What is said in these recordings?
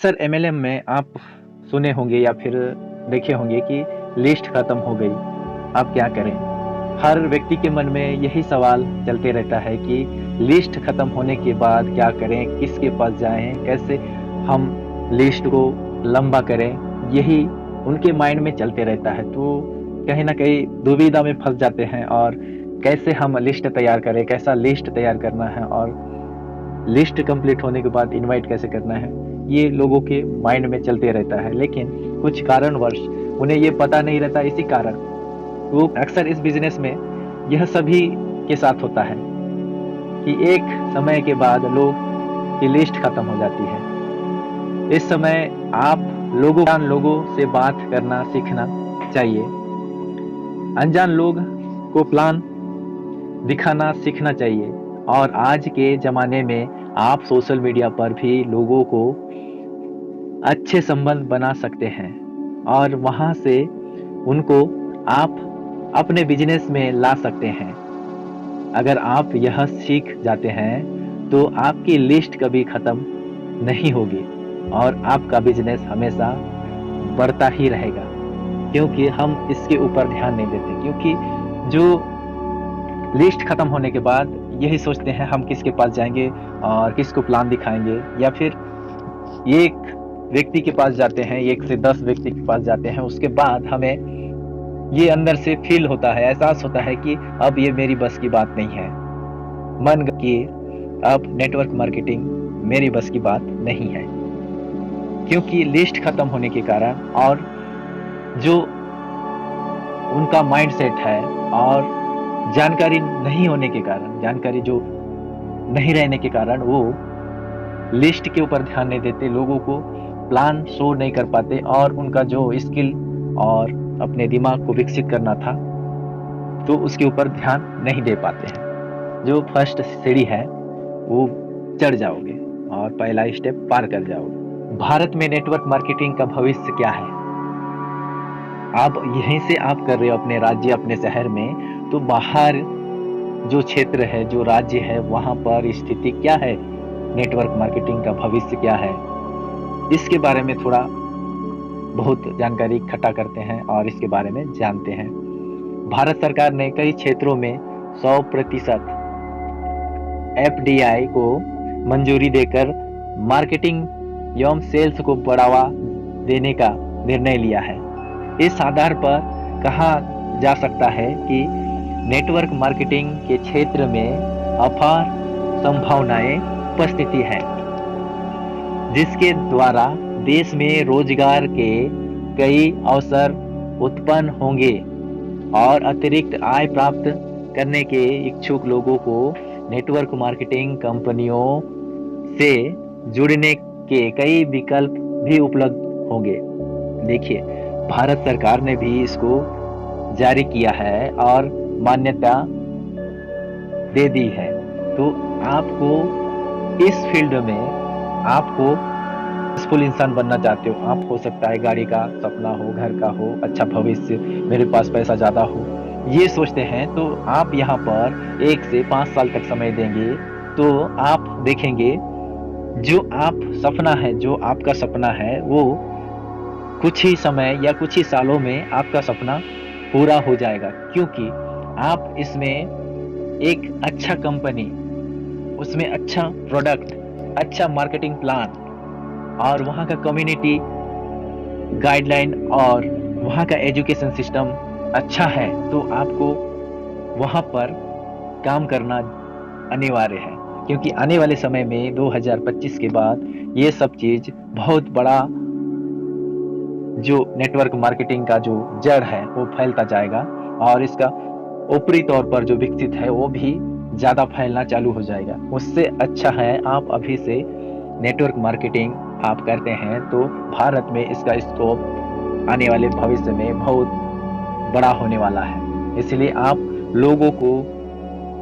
Sir MLM में आप सुने होंगे या फिर देखे होंगे कि लिस्ट खत्म हो गई, आप क्या करें? हर व्यक्ति के मन में यही सवाल चलते रहता है कि लिस्ट खत्म होने के बाद क्या करें, किसके पास जाएँ, कैसे हम लिस्ट को लंबा करें, यही उनके माइंड में चलते रहता है। तो कहीं न कहीं दुविधा में फँस जाते हैं और कैसे हम लिस्ट तैयार करें, कैसा लिस्ट तैयार करना है और लिस्ट कंप्लीट होने के बाद इनवाइट कैसे करना है, ये लोगों के माइंड में चलते रहता है। लेकिन कुछ कारणवश उन्हें ये पता नहीं रहता, इसी कारण वो अक्सर इस बिज़नेस में यह सभी के साथ होता है कि एक समय के बाद लोग की लिस्ट खत्म हो जाती है। इस समय आप अनजान लोगों से बात करना सीखना चाहिए। अनजान लोग को प्लान दिखाना सीखना चाहिए और आज के ज़माने में आप सोशल मीडिया पर भी लोगों को अच्छे संबंध बना सकते हैं और वहाँ से उनको आप अपने बिज़नेस में ला सकते हैं। अगर आप यह सीख जाते हैं, तो आपकी लिस्ट कभी ख़त्म नहीं होगी और आपका बिज़नेस हमेशा बढ़ता ही रहेगा। क्योंकि हम इसके ऊपर ध्यान नहीं देते, क्योंकि जो लिस्ट खत्म होने के बाद यही सोचते हैं हम किसके पास जाएँगे और किसको प्लान दिखाएँगे, या फिर एक व्यक्ति के पास जाते हैं, 1 से 10 व्यक्ति के पास जाते हैं, उसके बाद हमें ये अंदर से फ़ील होता है, एहसास होता है कि अब ये मेरी बस की बात नहीं है। कि अब नेटवर्क मार्केटिंग मेरी बस की बात नहीं है। क्योंकि लिस्ट खत्म होने के कारण और जो उनका माइंडसेट है और जानकारी नहीं होने के कारण, जानकारी जो नहीं रहने के कारण वो लिस्ट के ऊपर ध्यान नहीं देते, लोगों को प्लान शो नहीं कर पाते और उनका जो स्किल और अपने दिमाग को विकसित करना था, तो उसके ऊपर ध्यान नहीं दे पाते हैं। जो फर्स्ट सीढ़ी है, वो चढ़ जाओगे और पहला स्टेप पार कर जाओगे। भारत में नेटवर्क मार्केटिंग का भविष्य क्या है? आप यहीं से आप कर रहे हो अपने राज्य, अपने शहर में, तो बाहर जो क्षेत्र है, जो राज्य है, वहाँ पर स्थिति क्या है? नेटवर्क मार्केटिंग का भविष्य क्या है? इसके बारे में थोड़ा बहुत जानकारी इकट्ठा करते हैं और इसके बारे में जानते हैं। भारत सरकार ने कई क्षेत्रों में 100% एफडीआई को मंजूरी देकर मार्केटिंग एवं सेल्स को बढ़ावा देने का निर्णय लिया है। इस आधार पर कहा जा सकता है कि नेटवर्क मार्केटिंग के क्षेत्र में अपार संभावनाएं उपस्थिति है, जिसके द्वारा देश में रोजगार के कई अवसर उत्पन्न होंगे और अतिरिक्त आय प्राप्त करने के इच्छुक लोगों को नेटवर्क मार्केटिंग कंपनियों से जुड़ने के कई विकल्प भी उपलब्ध होंगे। देखिए, भारत सरकार ने भी इसको जारी किया है और मान्यता दे दी है। तो आपको इस फील्ड में आपको सक्सेसफुल इंसान बनना चाहते हो, आप हो सकता है गाड़ी का सपना हो, घर का हो, अच्छा भविष्य, मेरे पास पैसा ज़्यादा हो, ये सोचते हैं, तो आप यहाँ पर 1 से 5 साल तक समय देंगे, तो आप देखेंगे जो आपका सपना है, वो कुछ ही समय या कुछ ही सालों में आपका सपना पूरा हो जाएगा। क्योंकि आप इसमें एक अच्छा कंपनी, उसमें अच्छा प्रोडक्ट, अच्छा मार्केटिंग प्लान और वहाँ का कम्युनिटी गाइडलाइन और वहाँ का एजुकेशन सिस्टम अच्छा है, तो आपको वहाँ पर काम करना अनिवार्य है। क्योंकि आने वाले समय में 2025 के बाद ये सब चीज़ बहुत बड़ा, जो नेटवर्क मार्केटिंग का जो जड़ है वो फैलता जाएगा और इसका ऊपरी तौर पर जो विकसित है वो भी ज़्यादा फैलना चालू हो जाएगा। उससे अच्छा है आप अभी से नेटवर्क मार्केटिंग आप करते हैं, तो भारत में इसका स्कोप आने वाले भविष्य में बहुत बड़ा होने वाला है। इसलिए आप लोगों को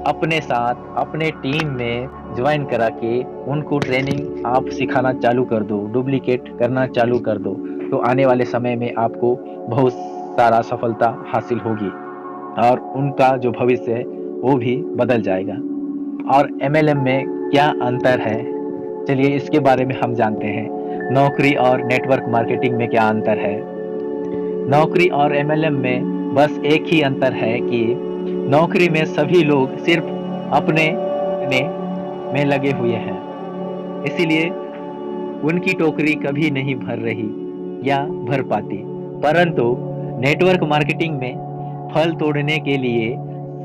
अपने साथ, अपने टीम में ज्वाइन करा के उनको ट्रेनिंग आप सिखाना चालू कर दो, डुप्लीकेट करना चालू कर दो, तो आने वाले समय में आपको बहुत सारा सफलता हासिल होगी और उनका जो भविष्य है वो भी बदल जाएगा। और एमएलएम में क्या अंतर है, चलिए इसके बारे में हम जानते हैं। नौकरी और नेटवर्क मार्केटिंग में क्या अंतर है? नौकरी और एमएलएम में बस एक ही अंतर है कि नौकरी में सभी लोग सिर्फ अपने में लगे हुए हैं, इसीलिए उनकी टोकरी कभी नहीं भर रही या भर पाती। परंतु नेटवर्क मार्केटिंग में फल तोड़ने के लिए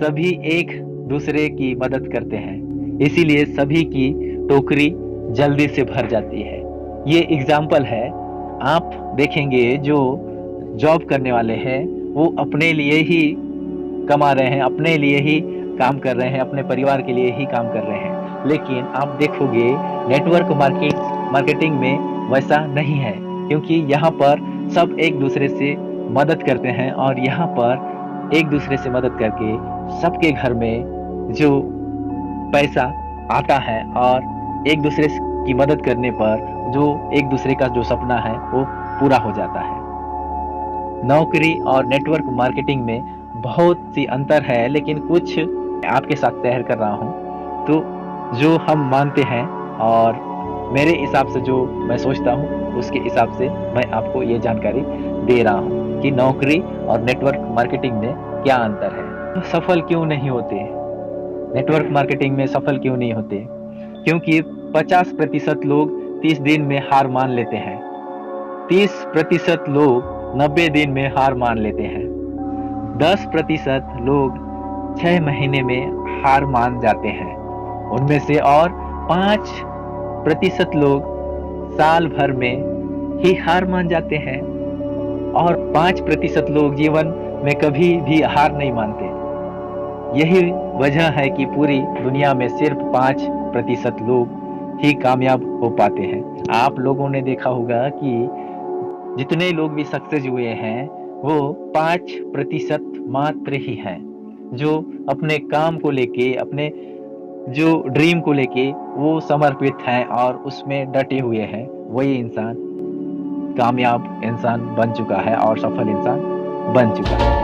सभी एक दूसरे की मदद करते हैं, इसीलिए सभी की टोकरी जल्दी से भर जाती है। ये एग्जाम्पल है। आप देखेंगे जो जॉब करने वाले हैं वो अपने लिए ही कमा रहे हैं, अपने लिए ही काम कर रहे हैं, अपने परिवार के लिए ही काम कर रहे हैं। लेकिन आप देखोगे नेटवर्क मार्केटिंग में वैसा नहीं है, क्योंकि यहाँ पर सब एक दूसरे से मदद करते हैं और यहाँ पर एक दूसरे से मदद करके सबके घर में जो पैसा आता है और एक दूसरे की मदद करने पर जो एक दूसरे का जो सपना है वो पूरा हो जाता है। नौकरी और नेटवर्क मार्केटिंग में बहुत सी अंतर है, लेकिन कुछ आपके साथ शेयर कर रहा हूँ। तो जो हम मानते हैं और मेरे हिसाब से जो मैं सोचता हूँ उसके हिसाब से मैं आपको ये जानकारी दे रहा हूँ कि नौकरी और नेटवर्क मार्केटिंग में क्या अंतर है। सफल क्यों नहीं होते? नेटवर्क मार्केटिंग में सफल क्यों नहीं होते? क्योंकि 50% लोग 30 दिन में हार मान लेते हैं, 30% लोग 90 दिन में हार मान लेते हैं, 10% लोग 6 महीने में हार मान जाते हैं उनमें से, और 5% लोग साल भर में ही हार मान जाते हैं, और 5% लोग जीवन में कभी भी हार नहीं मानते। यही वजह है कि पूरी दुनिया में सिर्फ 5% लोग ही कामयाब हो पाते हैं। आप लोगों ने देखा होगा कि जितने लोग भी सक्सेस हुए हैं वो 5% मात्र ही हैं जो अपने काम को लेके, अपने जो ड्रीम को लेके वो समर्पित हैं और उसमें डटे हुए हैं। वही इंसान कामयाब इंसान बन चुका है और सफल इंसान बन चुका है।